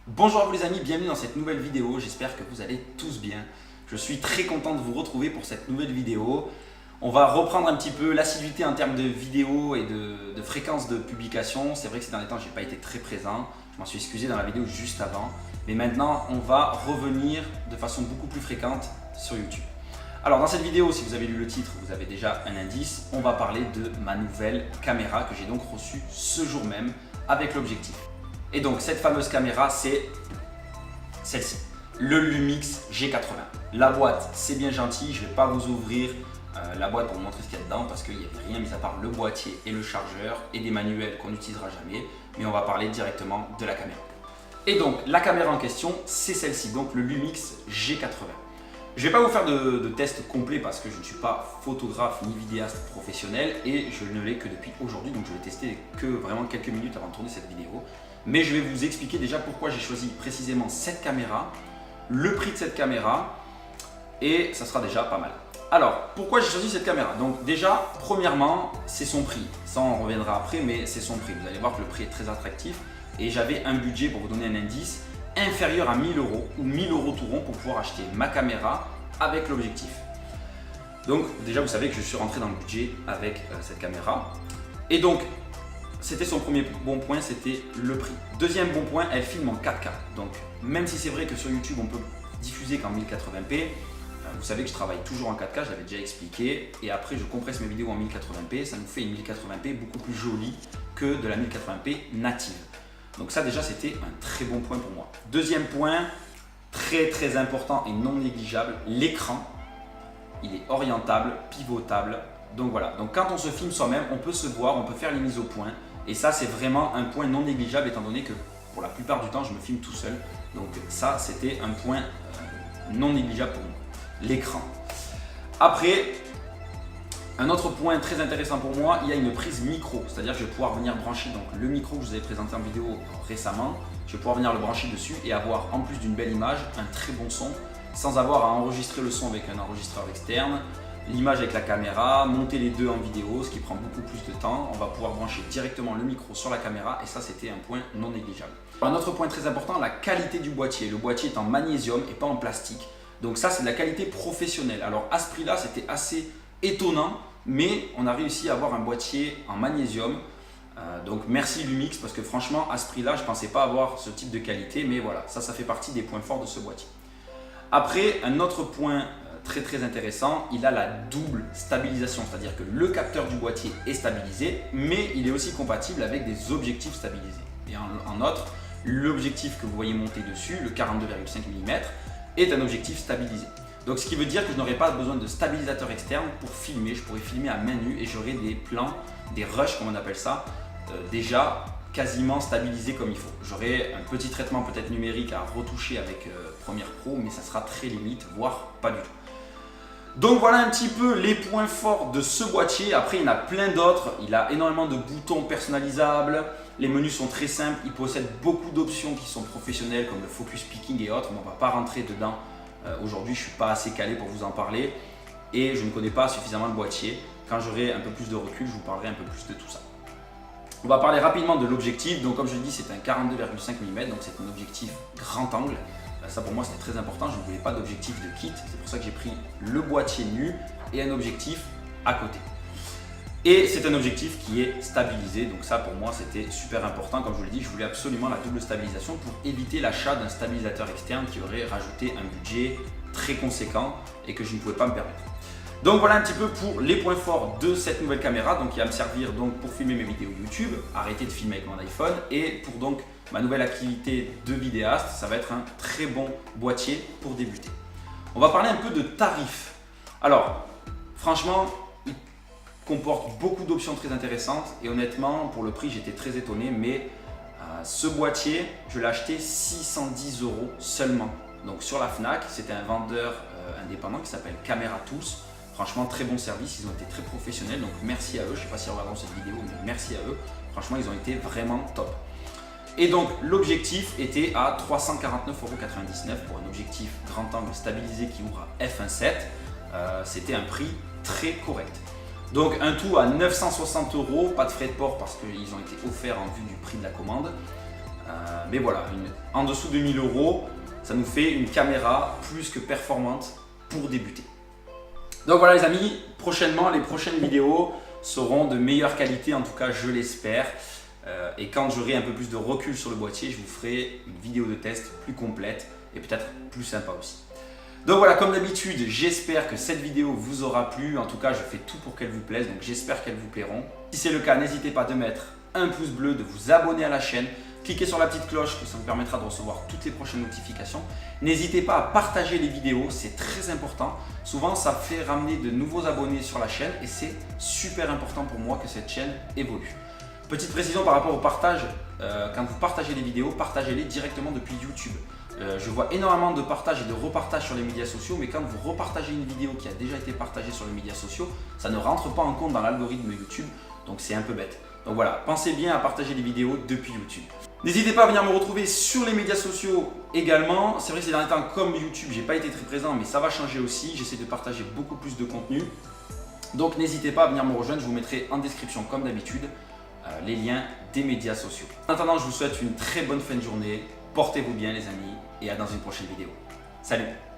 Bonjour à vous les amis, bienvenue dans cette nouvelle vidéo, j'espère que vous allez tous bien. Je suis très content de vous retrouver pour cette nouvelle vidéo. On va reprendre un petit peu l'assiduité en termes de vidéos et de fréquence de publication. C'est vrai que ces derniers temps, je n'ai pas été très présent, je m'en suis excusé dans la vidéo juste avant. Mais maintenant, on va revenir de façon beaucoup plus fréquente sur YouTube. Alors dans cette vidéo, si vous avez lu le titre, vous avez déjà un indice. On va parler de ma nouvelle caméra que j'ai donc reçue ce jour même avec l'objectif. Et donc cette fameuse caméra, c'est celle-ci, le Lumix G80. La boîte, c'est bien gentil, je ne vais pas vous ouvrir la boîte pour vous montrer ce qu'il y a dedans parce qu'il n'y avait rien mis à part le boîtier et le chargeur et des manuels qu'on n'utilisera jamais, mais on va parler directement de la caméra. Et donc la caméra en question, c'est celle-ci, donc le Lumix G80. Je ne vais pas vous faire de test complet parce que je ne suis pas photographe ni vidéaste professionnel et je ne l'ai que depuis aujourd'hui, donc je vais tester que vraiment quelques minutes avant de tourner cette vidéo. Mais je vais vous expliquer déjà pourquoi j'ai choisi précisément cette caméra, le prix de cette caméra et ça sera déjà pas mal. Alors, pourquoi j'ai choisi cette caméra? Donc déjà, premièrement, c'est son prix. Ça, on reviendra après, mais c'est son prix. Vous allez voir que le prix est très attractif et j'avais un budget, pour vous donner un indice, inférieur à 1000 € ou 1000 € tout rond pour pouvoir acheter ma caméra avec l'objectif. Donc déjà, vous savez que je suis rentré dans le budget avec cette caméra. Et donc, c'était son premier bon point, c'était le prix. Deuxième bon point, elle filme en 4K. Donc même si c'est vrai que sur YouTube, on peut diffuser qu'en 1080p, vous savez que je travaille toujours en 4K, je l'avais déjà expliqué. Et après, je compresse mes vidéos en 1080p, ça nous fait une 1080p beaucoup plus jolie que de la 1080p native. Donc ça déjà, c'était un très bon point pour moi. Deuxième point, très important et non négligeable, l'écran. Il est orientable, pivotable. Donc voilà, donc quand on se filme soi-même, on peut se voir, on peut faire les mises au point. Et ça, c'est vraiment un point non négligeable étant donné que pour la plupart du temps, je me filme tout seul. Donc ça, c'était un point non négligeable pour moi. L'écran. Après, un autre point très intéressant pour moi, il y a une prise micro. C'est-à-dire que je vais pouvoir venir brancher donc, le micro que je vous avais présenté en vidéo récemment. Je vais pouvoir venir le brancher dessus et avoir en plus d'une belle image, un très bon son, sans avoir à enregistrer le son avec un enregistreur externe. L'image avec la caméra, monter les deux en vidéo, ce qui prend beaucoup plus de temps. On va pouvoir brancher directement le micro sur la caméra et ça, c'était un point non négligeable. Un autre point très important, la qualité du boîtier. Le boîtier est en magnésium et pas en plastique. Donc ça, c'est de la qualité professionnelle. Alors à ce prix-là, c'était assez étonnant, mais on a réussi à avoir un boîtier en magnésium. Donc merci Lumix parce que franchement, à ce prix-là, je ne pensais pas avoir ce type de qualité, mais voilà, ça fait partie des points forts de ce boîtier. Après, un autre point très intéressant, il a la double stabilisation, c'est-à-dire que le capteur du boîtier est stabilisé, mais il est aussi compatible avec des objectifs stabilisés. Et en outre, l'objectif que vous voyez monter dessus, le 42,5 mm, est un objectif stabilisé. Donc ce qui veut dire que je n'aurai pas besoin de stabilisateur externe pour filmer, je pourrais filmer à main nue et j'aurai des plans, des rushs comme on appelle ça, déjà quasiment stabilisés comme il faut. J'aurai un petit traitement peut-être numérique à retoucher avec Premiere Pro, mais ça sera très limite, voire pas du tout. Donc voilà un petit peu les points forts de ce boîtier. Après, il y en a plein d'autres. Il a énormément de boutons personnalisables. Les menus sont très simples. Il possède beaucoup d'options qui sont professionnelles comme le focus picking et autres. Mais on ne va pas rentrer dedans aujourd'hui. Je ne suis pas assez calé pour vous en parler. Et je ne connais pas suffisamment le boîtier. Quand j'aurai un peu plus de recul, je vous parlerai un peu plus de tout ça. On va parler rapidement de l'objectif. Donc comme je l'ai dit, c'est un 42,5 mm. Donc c'est un objectif grand angle. Ça pour moi c'était très important, je ne voulais pas d'objectif de kit, c'est pour ça que j'ai pris le boîtier nu et un objectif à côté. Et c'est un objectif qui est stabilisé, donc ça pour moi c'était super important. Comme je vous l'ai dit, je voulais absolument la double stabilisation pour éviter l'achat d'un stabilisateur externe qui aurait rajouté un budget très conséquent et que je ne pouvais pas me permettre. Donc voilà un petit peu pour les points forts de cette nouvelle caméra, donc qui va me servir donc pour filmer mes vidéos YouTube, arrêter de filmer avec mon iPhone et pour donc ma nouvelle activité de vidéaste, ça va être un très bon boîtier pour débuter. On va parler un peu de tarifs. Alors franchement, il comporte beaucoup d'options très intéressantes et honnêtement pour le prix j'étais très étonné, mais ce boîtier je l'ai acheté 610 € seulement. Donc sur la Fnac, c'était un vendeur indépendant qui s'appelle Camera Tools. Franchement, très bon service, ils ont été très professionnels, donc merci à eux. Je ne sais pas s'ils regarderont cette vidéo, mais merci à eux. Franchement, ils ont été vraiment top. Et donc, l'objectif était à 349,99 € pour un objectif grand angle stabilisé qui ouvre à f1.7. C'était un prix très correct. Donc, un tout à 960 €, pas de frais de port parce qu'ils ont été offerts en vue du prix de la commande. Mais voilà, en dessous de 1000 €, ça nous fait une caméra plus que performante pour débuter. Donc voilà les amis, prochainement les prochaines vidéos seront de meilleure qualité, en tout cas je l'espère. Et quand j'aurai un peu plus de recul sur le boîtier, je vous ferai une vidéo de test plus complète et peut-être plus sympa aussi. Donc voilà, comme d'habitude, j'espère que cette vidéo vous aura plu. En tout cas, je fais tout pour qu'elle vous plaise, donc j'espère qu'elles vous plairont. Si c'est le cas, n'hésitez pas de mettre un pouce bleu, de vous abonner à la chaîne. Cliquez sur la petite cloche, que ça vous permettra de recevoir toutes les prochaines notifications. N'hésitez pas à partager les vidéos, c'est très important. Souvent, ça fait ramener de nouveaux abonnés sur la chaîne et c'est super important pour moi que cette chaîne évolue. Petite précision par rapport au partage, quand vous partagez les vidéos, partagez-les directement depuis YouTube. Je vois énormément de partages et de repartages sur les médias sociaux, mais quand vous repartagez une vidéo qui a déjà été partagée sur les médias sociaux, ça ne rentre pas en compte dans l'algorithme YouTube, donc c'est un peu bête. Donc voilà, pensez bien à partager les vidéos depuis YouTube. N'hésitez pas à venir me retrouver sur les médias sociaux également. C'est vrai que ces derniers temps, comme YouTube, j'ai pas été très présent, mais ça va changer aussi. J'essaie de partager beaucoup plus de contenu. Donc n'hésitez pas à venir me rejoindre, je vous mettrai en description comme d'habitude les liens des médias sociaux. En attendant, je vous souhaite une très bonne fin de journée. Portez-vous bien les amis et à dans une prochaine vidéo. Salut!